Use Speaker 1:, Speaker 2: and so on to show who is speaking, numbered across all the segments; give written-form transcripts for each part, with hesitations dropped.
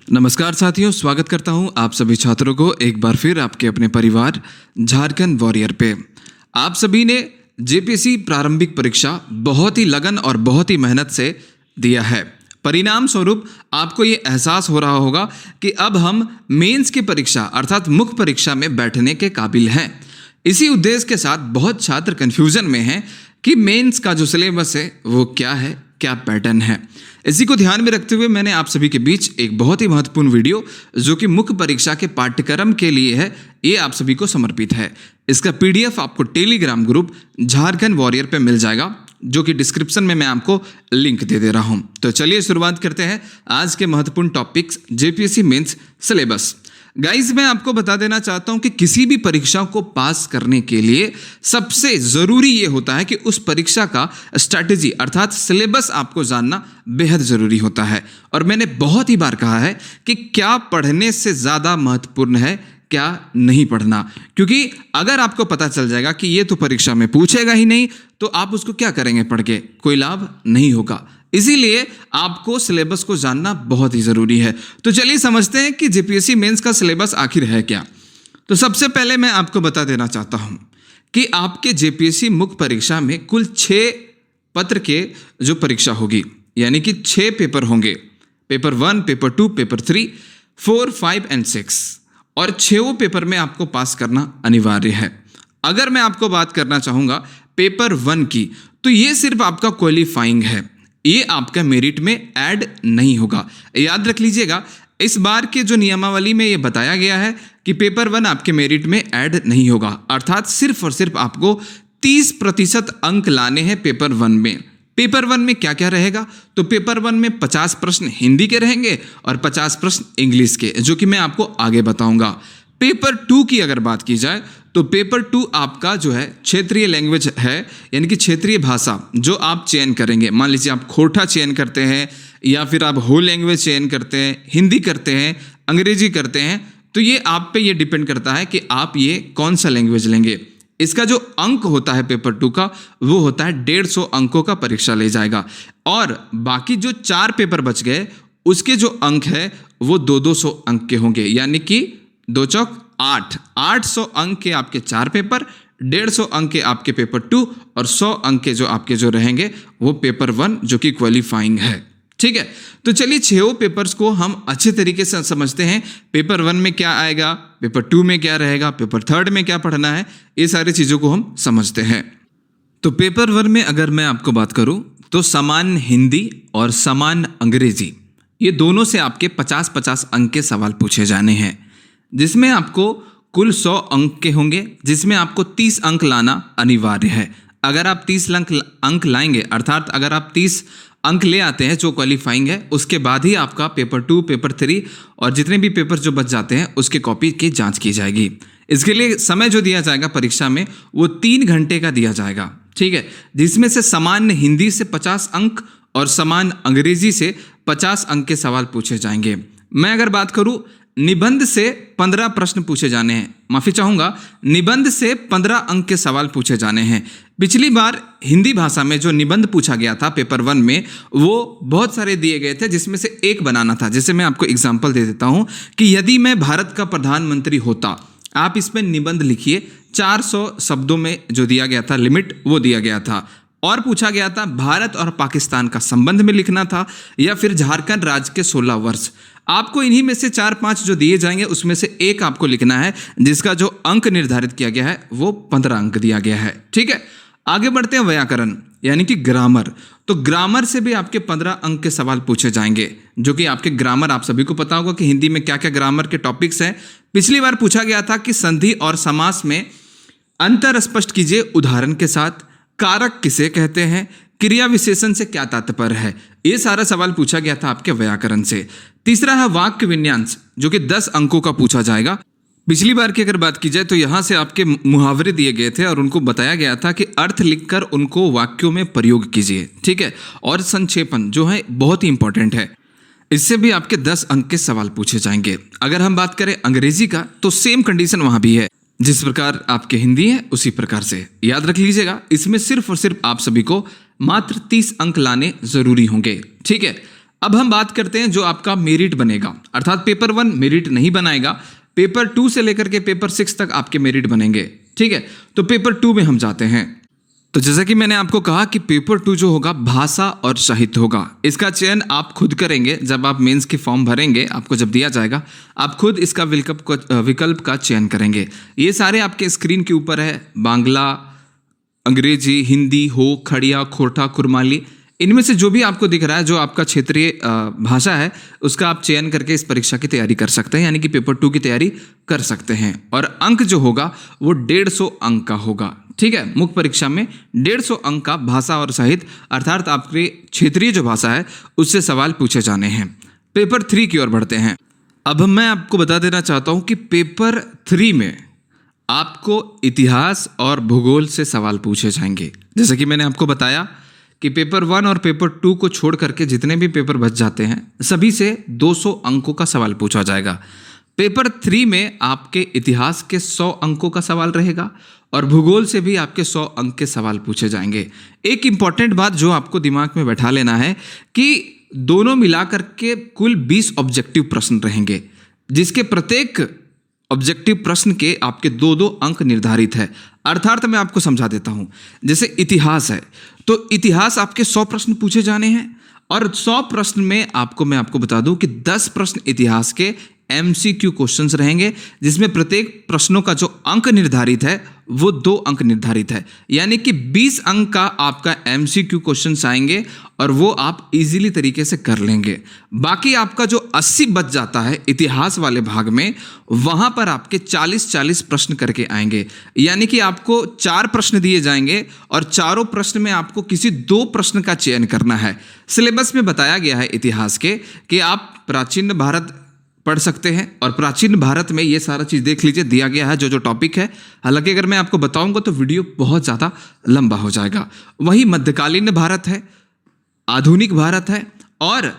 Speaker 1: नमस्कार साथियों, स्वागत करता हूं आप सभी छात्रों को एक बार फिर आपके अपने परिवार झारखंड वॉरियर पे। आप सभी ने जेपीएससी प्रारंभिक परीक्षा बहुत ही लगन और बहुत ही मेहनत से दिया है। परिणाम स्वरूप आपको ये एहसास हो रहा होगा कि अब हम मेंस की परीक्षा अर्थात मुख्य परीक्षा में बैठने के काबिल हैं। इसी उद्देश्य के साथ बहुत छात्र कन्फ्यूजन में हैं कि मेंस का जो सिलेबस है वो क्या है, क्या पैटर्न है। इसी को ध्यान में रखते हुए मैंने आप सभी के बीच एक बहुत ही महत्वपूर्ण वीडियो जो कि मुख्य परीक्षा के पाठ्यक्रम के लिए है, ये आप सभी को समर्पित है। इसका पीडीएफ आपको टेलीग्राम ग्रुप झारखंड वॉरियर पे मिल जाएगा, जो कि डिस्क्रिप्शन में मैं आपको लिंक दे रहा हूं। तो चलिए शुरुआत करते हैं आज के महत्वपूर्ण topics JPSC mains syllabus. Guys, मैं आपको बता देना चाहता हूं कि किसी भी परीक्षा को पास करने के लिए सबसे जरूरी ये होता है कि उस परीक्षा का स्ट्रैटेजी अर्थात सिलेबस आपको जानना बेहद जरूरी होता है। और मैंने बहुत ही बार कहा है कि क्या पढ़ने से ज़्यादा महत्वपूर्ण है क्या नहीं पढ़ना, क्योंकि अगर आपको पता चल जाएगा कि ये तो परीक्षा में पूछेगा ही नहीं तो आप उसको क्या करेंगे पढ़ के, कोई लाभ नहीं होगा। इसीलिए आपको सिलेबस को जानना बहुत ही जरूरी है। तो चलिए समझते हैं कि जेपीएससी मेंस का सिलेबस आखिर है क्या। तो सबसे पहले मैं आपको बता देना चाहता हूं कि आपके जेपीएससी मुख्य परीक्षा में कुल 6 पत्र के जो परीक्षा होगी, यानी कि 6 पेपर होंगे। पेपर 1, पेपर 2, पेपर 3, 4, 5 एंड 6 और 6 पेपर में आपको पास करना अनिवार्य है। अगर मैं आपको बात करना चाहूँगा पेपर 1 की, तो ये सिर्फ आपका क्वालिफाइंग है, ये आपका मेरिट में ऐड नहीं होगा। याद रख लीजिएगा, इस बार के जो नियमावली में ये बताया गया है कि पेपर 1 आपके मेरिट में ऐड नहीं होगा, अर्थात सिर्फ और सिर्फ आपको 30% अंक लाने हैं पेपर 1 में। पेपर 1 में क्या क्या रहेगा, तो पेपर 1 में 50 प्रश्न हिंदी के रहेंगे और 50 प्रश्न इंग्लिश के, जो कि मैं आपको आगे बताऊंगा। पेपर 2 की अगर बात की जाए तो पेपर 2 आपका जो है क्षेत्रीय लैंग्वेज है, यानी कि क्षेत्रीय भाषा जो आप चयन करेंगे। मान लीजिए आप खोरठा चयन करते हैं या फिर आप होल लैंग्वेज चयन करते हैं, हिंदी करते हैं, अंग्रेजी करते हैं, तो ये आप पे ये डिपेंड करता है कि आप ये कौन सा लैंग्वेज लेंगे। इसका जो अंक होता है पेपर 2 का, वो होता है 150 अंकों का परीक्षा ले जाएगा। और बाकी जो 4 पेपर बच गए उसके जो अंक है वो 200 अंक के होंगे, यानी कि 2 चौक 800 अंक के आपके 4 पेपर, 150 अंक के आपके पेपर 2 और 100 अंक के जो आपके जो रहेंगे वो पेपर 1 जो कि क्वालिफाइंग है। ठीक है, तो चलिए 6 पेपर्स को हम अच्छे तरीके से समझते हैं। पेपर 1 में क्या आएगा, पेपर 2 में क्या रहेगा, पेपर 3 में क्या पढ़ना है, ये सारी चीज़ों को हम समझते हैं। तो पेपर 1 में अगर मैं आपको बात करूं तो सामान्य हिंदी और सामान्य अंग्रेजी, ये दोनों से आपके 50-50 अंक के सवाल पूछे जाने हैं, जिसमें आपको कुल 100 अंक के होंगे, जिसमें आपको 30 अंक लाना अनिवार्य है। अगर आप 30 अंक लाएंगे, अर्थात अगर आप 30 अंक ले आते हैं जो क्वालिफाइंग है, उसके बाद ही आपका पेपर 2, पेपर 3 और जितने भी पेपर जो बच जाते हैं उसके कॉपी की जांच की जाएगी। इसके लिए समय जो दिया जाएगा परीक्षा में वो 3 घंटे का दिया जाएगा। ठीक है, जिसमें से सामान्य हिंदी से 50 अंक और सामान्य अंग्रेजी से 50 अंक के सवाल पूछे जाएंगे। मैं अगर बात करूं निबंध से 15 प्रश्न पूछे जाने हैं, माफ़ी चाहूँगा, निबंध से 15 अंक के सवाल पूछे जाने हैं। पिछली बार हिंदी भाषा में जो निबंध पूछा गया था पेपर 1 में, वो बहुत सारे दिए गए थे, जिसमें से एक बनाना था। जैसे मैं आपको एग्जांपल दे देता हूँ कि यदि मैं भारत का प्रधानमंत्री होता, आप इसमें निबंध लिखिए। 400 शब्दों में जो दिया गया था लिमिट, वो दिया गया था। और पूछा गया था भारत और पाकिस्तान का संबंध में लिखना था, या फिर झारखंड राज्य के 16 वर्ष। आपको इन्हीं में से 4-5 जो दिए जाएंगे उसमें से एक आपको लिखना है, जिसका जो अंक निर्धारित किया गया है वो 15 अंक दिया गया है। ठीक है, आगे बढ़ते हैं व्याकरण यानी कि ग्रामर। तो ग्रामर से भी आपके 15 अंक के सवाल पूछे जाएंगे, जो कि आपके ग्रामर, आप सभी को पता होगा कि हिंदी में क्या क्या ग्रामर के टॉपिक्स हैं। पिछली बार पूछा गया था कि संधि और समास में अंतर स्पष्ट कीजिए उदाहरण के साथ, कारक किसे कहते हैं, क्रिया विशेषण से क्या तात्पर्य है, ये सारा सवाल पूछा गया था आपके व्याकरण से। तीसरा है वाक्य विन्यास, जो कि 10 अंकों का पूछा जाएगा। पिछली बार की अगर बात की जाए तो यहाँ से आपके मुहावरे दिए गए थे और उनको बताया गया था कि अर्थ लिखकर उनको वाक्यों में प्रयोग कीजिए। ठीक है, और संक्षेपण जो है बहुत ही इंपॉर्टेंट है, इससे भी आपके 10 अंक के सवाल पूछे जाएंगे। अगर हम बात करें अंग्रेजी का तो सेम कंडीशन वहाँ भी है, जिस प्रकार आपके हिंदी है उसी प्रकार से। याद रख लीजिएगा, इसमें सिर्फ और सिर्फ आप सभी को मात्र 30 अंक लाने जरूरी होंगे। ठीक है, अब हम बात करते हैं जो आपका मेरिट बनेगा, अर्थात पेपर 1 मेरिट नहीं बनाएगा, पेपर 2 से लेकर के पेपर 6 तक आपके मेरिट बनेंगे। ठीक है, तो पेपर 2 में हम जाते हैं। तो जैसा कि मैंने आपको कहा कि पेपर 2 जो होगा भाषा और साहित्य होगा। इसका चयन आप खुद करेंगे, जब आप मेंस की फॉर्म भरेंगे आपको जब दिया जाएगा आप खुद इसका विकल्प का चयन करेंगे। ये सारे आपके स्क्रीन के ऊपर है, बांग्ला, अंग्रेजी, हिंदी हो, खड़िया, खोरठा, कुरमाली, इनमें से जो भी आपको दिख रहा है जो आपका क्षेत्रीय भाषा है उसका आप चयन करके इस परीक्षा की तैयारी कर सकते हैं, यानी कि पेपर 2 की तैयारी कर सकते हैं। और अंक जो होगा वो 150 अंक का होगा। ठीक है, मुख्य परीक्षा में 150 अंक का भाषा और साहित्य अर्थात आपके क्षेत्रीय जो भाषा है उससे सवाल पूछे जाने हैं। पेपर 3 की ओर बढ़ते हैं। अब मैं आपको बता देना चाहता हूँ कि पेपर 3 में आपको इतिहास और भूगोल से सवाल पूछे जाएंगे। जैसे कि मैंने आपको बताया कि पेपर 1 और पेपर 2 को छोड़ करके जितने भी पेपर बच जाते हैं सभी से 200 अंकों का सवाल पूछा जाएगा। पेपर 3 में आपके इतिहास के 100 अंकों का सवाल रहेगा और भूगोल से भी आपके 100 अंक के सवाल पूछे जाएंगे। एक इंपॉर्टेंट बात जो आपको दिमाग में बैठा लेना है कि दोनों मिलाकर के कुल 20 ऑब्जेक्टिव प्रश्न रहेंगे, जिसके प्रत्येक ऑब्जेक्टिव प्रश्न के आपके 2-2 अंक निर्धारित है। अर्थात मैं आपको समझा देता हूं, जैसे इतिहास है तो इतिहास आपके 100 प्रश्न पूछे जाने हैं और 100 प्रश्न में मैं आपको बता दूं कि 10 प्रश्न इतिहास के MCQ क्वेश्चंस रहेंगे, जिसमें प्रत्येक प्रश्नों का जो अंक निर्धारित है वो 2 अंक निर्धारित है, यानी कि 20 अंक का आपका MCQ क्वेश्चंस आएंगे और वो आप इजीली तरीके से कर लेंगे। बाकी आपका जो 80 बच जाता है इतिहास वाले भाग में, वहां पर आपके 40-40 प्रश्न करके आएंगे, यानी कि आपको 4 प्रश्न दिए जाएंगे और चारों प्रश्न में आपको किसी 2 प्रश्न का चयन करना है। सिलेबस में बताया गया है इतिहास के कि आप प्राचीन भारत पढ़ सकते हैं और प्राचीन भारत में ये सारा चीज़ देख लीजिए, दिया गया है जो टॉपिक है। हालांकि अगर मैं आपको बताऊंगा तो वीडियो बहुत ज़्यादा लंबा हो जाएगा। वहीं मध्यकालीन भारत है, आधुनिक भारत है और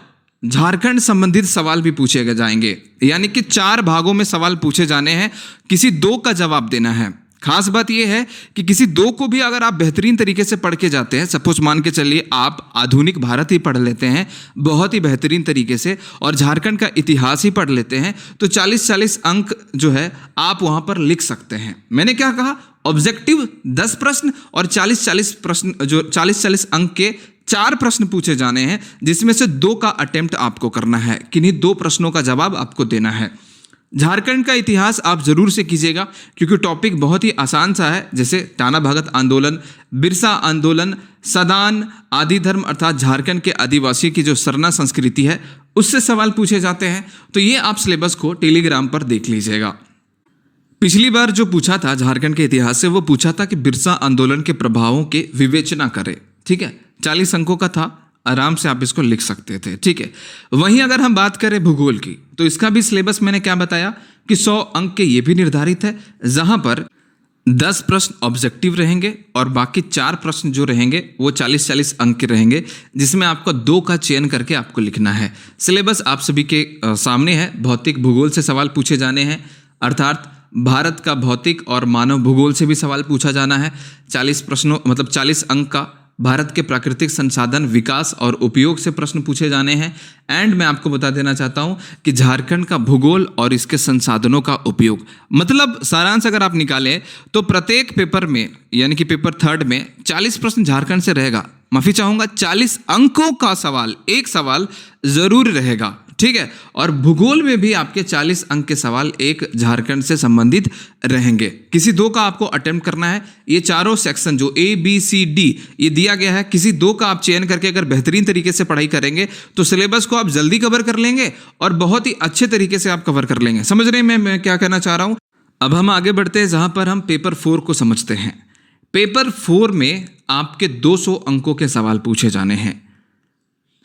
Speaker 1: झारखंड संबंधित सवाल भी पूछे जाएंगे, यानी कि 4 भागों में सवाल पूछे जाने हैं, किसी 2 का जवाब देना है। खास बात यह है कि किसी 2 को भी अगर आप बेहतरीन तरीके से पढ़ के जाते हैं, सपोज मान के चलिए आप आधुनिक भारत ही पढ़ लेते हैं बहुत ही बेहतरीन तरीके से और झारखंड का इतिहास ही पढ़ लेते हैं, तो 40-40 अंक जो है आप वहां पर लिख सकते हैं। मैंने क्या कहा, ऑब्जेक्टिव 10 प्रश्न और 40-40 प्रश्न, जो 40-40 अंक के 4 प्रश्न पूछे जाने हैं, जिसमें से 2 का अटेम्प्ट आपको करना है, किन्हीं 2 प्रश्नों का जवाब आपको देना है। झारखंड का इतिहास आप जरूर से कीजिएगा क्योंकि टॉपिक बहुत ही आसान सा है, जैसे टाना भगत आंदोलन, बिरसा आंदोलन, सदान, आदि धर्म अर्थात झारखंड के आदिवासी की जो सरना संस्कृति है उससे सवाल पूछे जाते हैं। तो ये आप सिलेबस को टेलीग्राम पर देख लीजिएगा। पिछली बार जो पूछा था झारखंड के इतिहास से, वो पूछा था कि बिरसा आंदोलन के प्रभावों के विवेचना करें। ठीक है, 40 अंकों का था, आराम से आप इसको लिख सकते थे। ठीक है, वहीं अगर हम बात करें भूगोल की तो इसका भी सिलेबस मैंने क्या बताया कि 100 अंक के ये भी निर्धारित है, जहां पर 10 प्रश्न ऑब्जेक्टिव रहेंगे और बाकी 4 प्रश्न जो रहेंगे वो 40-40 अंक के रहेंगे, जिसमें आपको 2 का चयन करके आपको लिखना है। सिलेबस आप सभी के सामने है। भौतिक भूगोल से सवाल पूछे जाने हैं, अर्थात भारत का भौतिक और मानव भूगोल से भी सवाल पूछा जाना है। 40 प्रश्नों 40 अंक का भारत के प्राकृतिक संसाधन विकास और उपयोग से प्रश्न पूछे जाने हैं। एंड मैं आपको बता देना चाहता हूं कि झारखंड का भूगोल और इसके संसाधनों का उपयोग, मतलब सारांश अगर आप निकालें तो प्रत्येक पेपर में, यानी कि पेपर 3 में 40 प्रश्न झारखंड से रहेगा। माफी चाहूंगा, 40 अंकों का सवाल, एक सवाल जरूर रहेगा। ठीक है, और भूगोल में भी आपके 40 अंक के सवाल एक झारखंड से संबंधित रहेंगे। किसी 2 का आपको अटेम्प्ट करना है। ये चारों सेक्शन जो ABCD ये दिया गया है, किसी 2 का आप चयन करके अगर बेहतरीन तरीके से पढ़ाई करेंगे तो सिलेबस को आप जल्दी कवर कर लेंगे और बहुत ही अच्छे तरीके से आप कवर कर लेंगे। समझ रहे हैं मैं क्या कहना चाह रहा हूं। अब हम आगे बढ़ते हैं, जहां पर हम पेपर 4 को समझते हैं। पेपर 4 में आपके 200 अंकों के सवाल पूछे जाने हैं।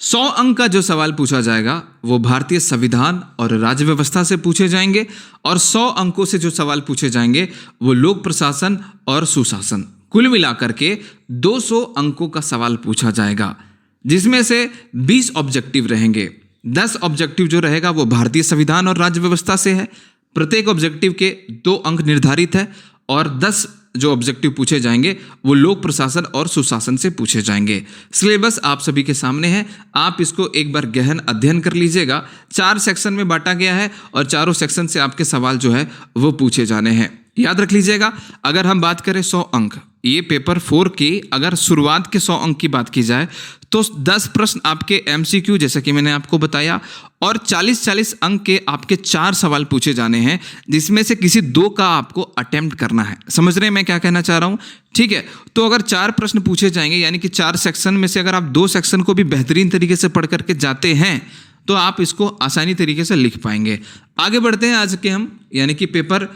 Speaker 1: 100 अंक का जो सवाल पूछा जाएगा वो भारतीय संविधान और राज्य व्यवस्था से पूछे जाएंगे और 100 अंकों से जो सवाल पूछे जाएंगे वो लोक प्रशासन और सुशासन। कुल मिलाकर के 200 अंकों का सवाल पूछा जाएगा, जिसमें से 20 ऑब्जेक्टिव रहेंगे। 10 ऑब्जेक्टिव जो रहेगा वो भारतीय संविधान और राज्य व्यवस्था से है। प्रत्येक ऑब्जेक्टिव के 2 अंक निर्धारित है और 10 जो ऑब्जेक्टिव पूछे जाएंगे वो लोक प्रशासन और सुशासन से पूछे जाएंगे। सिलेबस आप सभी के सामने है, आप इसको एक बार गहन अध्ययन कर लीजिएगा। 4 सेक्शन में बांटा गया है और चारों सेक्शन से आपके सवाल जो है वो पूछे जाने हैं। याद रख लीजिएगा, अगर हम बात करें 100 अंक, ये पेपर 4 की अगर शुरुआत के 100 अंक की बात की जाए तो 10 प्रश्न आपके एमसीक्यू जैसा कि मैंने आपको बताया और 40-40 अंक के आपके 4 सवाल पूछे जाने हैं, जिसमें से किसी 2 का आपको अटेम्प्ट करना है। समझ रहे हैं मैं क्या कहना चाह रहा हूँ? ठीक है, तो अगर 4 प्रश्न पूछे जाएंगे यानी कि 4 सेक्शन में से अगर आप 2 सेक्शन को भी बेहतरीन तरीके से पढ़ करके जाते हैं तो आप इसको आसानी तरीके से लिख पाएंगे। आगे बढ़ते हैं आज के हम यानी कि पेपर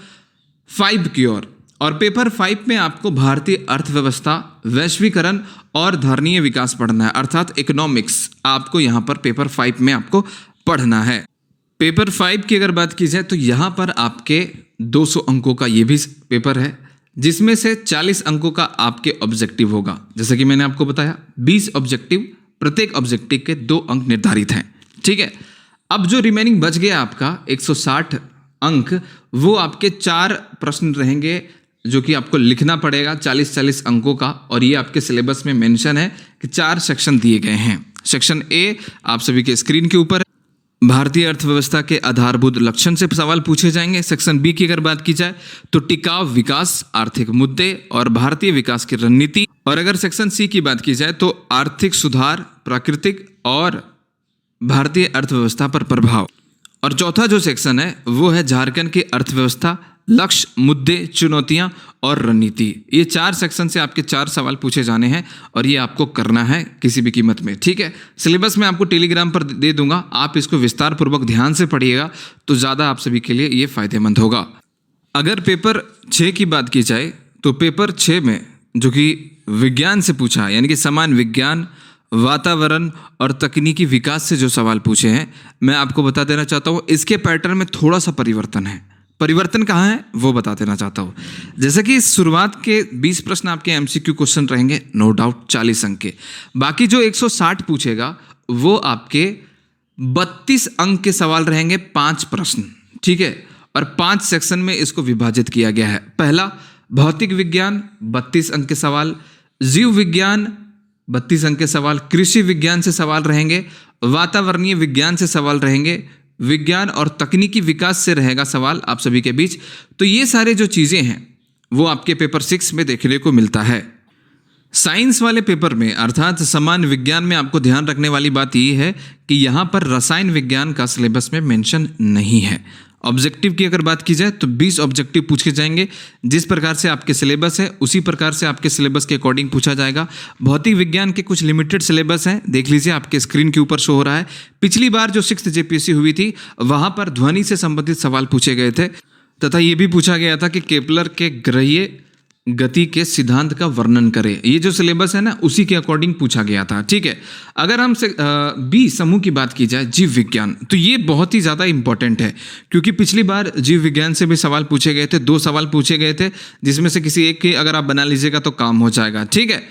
Speaker 1: 5 की ओर। और पेपर 5 में आपको भारतीय अर्थव्यवस्था, वैश्वीकरण और धारणीय विकास पढ़ना है, अर्थात इकोनॉमिक्स आपको यहाँ पर पेपर 5 में आपको पढ़ना है। पेपर 5 की अगर बात की जाए तो यहाँ पर आपके 200 अंकों का ये भी पेपर है, जिसमें से 40 अंकों का आपके ऑब्जेक्टिव होगा। जैसे कि मैंने आपको बताया 20 ऑब्जेक्टिव, प्रत्येक ऑब्जेक्टिव के 2 अंक निर्धारित हैं। ठीक है, अब जो रिमेनिंग बच गया आपका 160 अंक, वो आपके 4 प्रश्न रहेंगे जो कि आपको लिखना पड़ेगा 40-40 अंकों का। और ये आपके सिलेबस में मेंशन है कि 4 सेक्शन दिए गए हैं। सेक्शन ए आप सभी के स्क्रीन के ऊपर, भारतीय अर्थव्यवस्था के आधारभूत लक्षण से सवाल पूछे जाएंगे। सेक्शन बी की अगर बात की जाए तो टिकाऊ विकास, आर्थिक मुद्दे और भारतीय विकास की रणनीति। और अगर सेक्शन सी की बात की जाए तो आर्थिक सुधार, प्राकृतिक और भारतीय अर्थव्यवस्था पर प्रभाव। और चौथा जो सेक्शन है वो है झारखंड की अर्थव्यवस्था, लक्ष्य, मुद्दे, चुनौतियां और रणनीति। ये 4 सेक्शन से आपके 4 सवाल पूछे जाने हैं और ये आपको करना है किसी भी कीमत में। ठीक है, सिलेबस मैं आपको टेलीग्राम पर दे दूंगा, आप इसको विस्तार पूर्वक ध्यान से पढ़िएगा तो ज़्यादा आप सभी के लिए ये फायदेमंद होगा। अगर पेपर 6 की बात की जाए तो पेपर 6 में जो कि विज्ञान से पूछा यानी कि समान विज्ञान, वातावरण और तकनीकी विकास से जो सवाल पूछे हैं, मैं आपको बता देना चाहता हूँ इसके पैटर्न में थोड़ा सा परिवर्तन है। परिवर्तन कहाँ है वो बता देना चाहता हूँ। जैसे कि शुरुआत के 20 प्रश्न आपके एमसीक्यू क्वेश्चन रहेंगे, नो डाउट 40 अंक के। बाकी जो 160 पूछेगा वो आपके 32 अंक के सवाल रहेंगे, 5 प्रश्न। ठीक है, और 5 सेक्शन में इसको विभाजित किया गया है। पहला भौतिक विज्ञान 32 अंक के सवाल, जीव विज्ञान 32 अंक के सवाल, कृषि विज्ञान से सवाल रहेंगे, वातावरणीय विज्ञान से सवाल रहेंगे, विज्ञान और तकनीकी विकास से रहेगा सवाल आप सभी के बीच। तो ये सारे जो चीज़ें हैं वो आपके पेपर 6 में देखने को मिलता है। साइंस वाले पेपर में अर्थात समान विज्ञान में आपको ध्यान रखने वाली बात ये है कि यहाँ पर रसायन विज्ञान का सिलेबस में मेंशन नहीं है। ऑब्जेक्टिव की अगर बात की जाए तो 20 ऑब्जेक्टिव पूछे जाएंगे, जिस प्रकार से आपके सिलेबस है उसी प्रकार से आपके सिलेबस के अकॉर्डिंग पूछा जाएगा। भौतिक विज्ञान के कुछ लिमिटेड सिलेबस हैं, देख लीजिए आपके स्क्रीन के ऊपर शो हो रहा है। पिछली बार जो 6th जेपीएससी हुई थी वहां पर ध्वनि से संबंधित सवाल पूछे गए थे तथा ये भी पूछा गया था कि केपलर के ग्रहीय गति के सिद्धांत का वर्णन करें। ये जो सिलेबस है ना उसी के अकॉर्डिंग पूछा गया था। ठीक है, अगर हम बी समूह की बात की जाए जीव विज्ञान, तो ये बहुत ही ज़्यादा इंपॉर्टेंट है क्योंकि पिछली बार जीव विज्ञान से भी सवाल पूछे गए थे, 2 सवाल पूछे गए थे, जिसमें से किसी एक के अगर आप बना लीजिएगा तो काम हो जाएगा। ठीक है,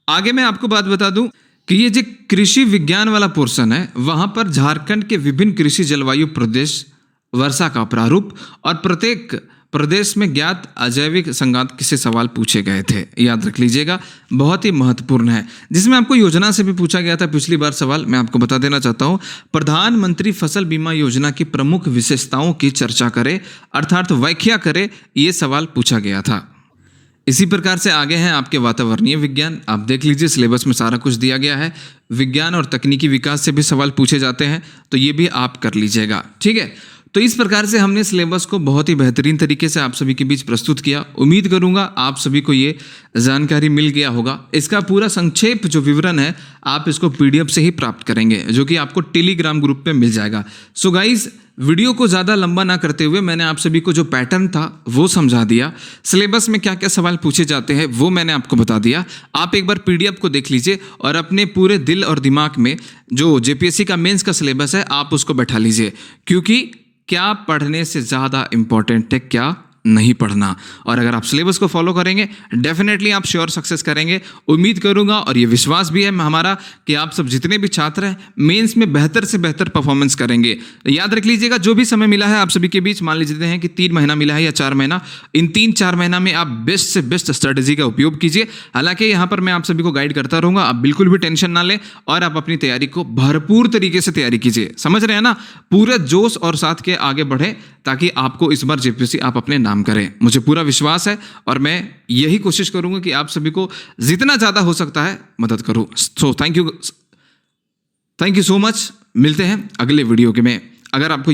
Speaker 1: आगे मैं आपको बात बता दूं कि ये जो कृषि विज्ञान वाला पोर्शन है वहाँ पर झारखंड के विभिन्न कृषि जलवायु प्रदेश, वर्षा का प्रारूप और प्रत्येक प्रदेश में ज्ञात अजैविक संघात से सवाल पूछे गए थे। याद रख लीजिएगा, बहुत ही महत्वपूर्ण है। जिसमें आपको योजना से भी पूछा गया था पिछली बार सवाल, मैं आपको बता देना चाहता हूँ। प्रधानमंत्री फसल बीमा योजना की प्रमुख विशेषताओं की चर्चा करें अर्थात व्याख्या करें, ये सवाल पूछा गया था। इसी प्रकार से आगे हैं आपके वातावरणीय विज्ञान, आप देख लीजिए सिलेबस में सारा कुछ दिया गया है। विज्ञान और तकनीकी विकास से भी सवाल पूछे जाते हैं, तो ये भी आप कर लीजिएगा। ठीक है, तो इस प्रकार से हमने सिलेबस को बहुत ही बेहतरीन तरीके से आप सभी के बीच प्रस्तुत किया। उम्मीद करूंगा आप सभी को ये जानकारी मिल गया होगा। इसका पूरा संक्षेप जो विवरण है आप इसको पीडीएफ से ही प्राप्त करेंगे, जो कि आपको टेलीग्राम ग्रुप पे मिल जाएगा। सो गाइज, वीडियो को ज़्यादा लंबा ना करते हुए मैंने आप सभी को जो पैटर्न था वो समझा दिया। सिलेबस में क्या क्या सवाल पूछे जाते हैं वो मैंने आपको बता दिया। आप एक बार पीडीएफ को देख लीजिए और अपने पूरे दिल और दिमाग में जो जेपीएससी का मेंस का सिलेबस है आप उसको बैठा लीजिए, क्योंकि क्या पढ़ने से ज़्यादा इम्पॉर्टेंट है क्या नहीं पढ़ना। और अगर आप सिलेबस को फॉलो करेंगे डेफिनेटली आप श्योर सक्सेस करेंगे, उम्मीद करूंगा। और ये विश्वास भी है हमारा कि आप सब जितने भी छात्र हैं मेंस में बेहतर से बेहतर परफॉर्मेंस करेंगे। याद रख लीजिएगा, जो भी समय मिला है आप सभी के बीच, मान लीजिए हैं कि 3 महीना मिला है या 4 महीना, इन 3-4 महीना में आप बेस्ट से बेस्ट स्ट्रेटेजी का उपयोग कीजिए। हालांकि यहाँ पर मैं आप सभी को गाइड करता रहूंगा, आप बिल्कुल भी टेंशन ना लें और आप अपनी तैयारी को भरपूर तरीके से तैयारी कीजिए। समझ रहे हैं ना, पूरे जोश और साथ के आगे बढ़े ताकि आपको इस बार जेपीएससी आप अपने नाम करें। मुझे पूरा विश्वास है और मैं यही कोशिश करूंगा कि आप सभी को जितना ज्यादा हो सकता है मदद करूं। So thank you so much. मिलते हैं अगले वीडियो के में। अगर आपको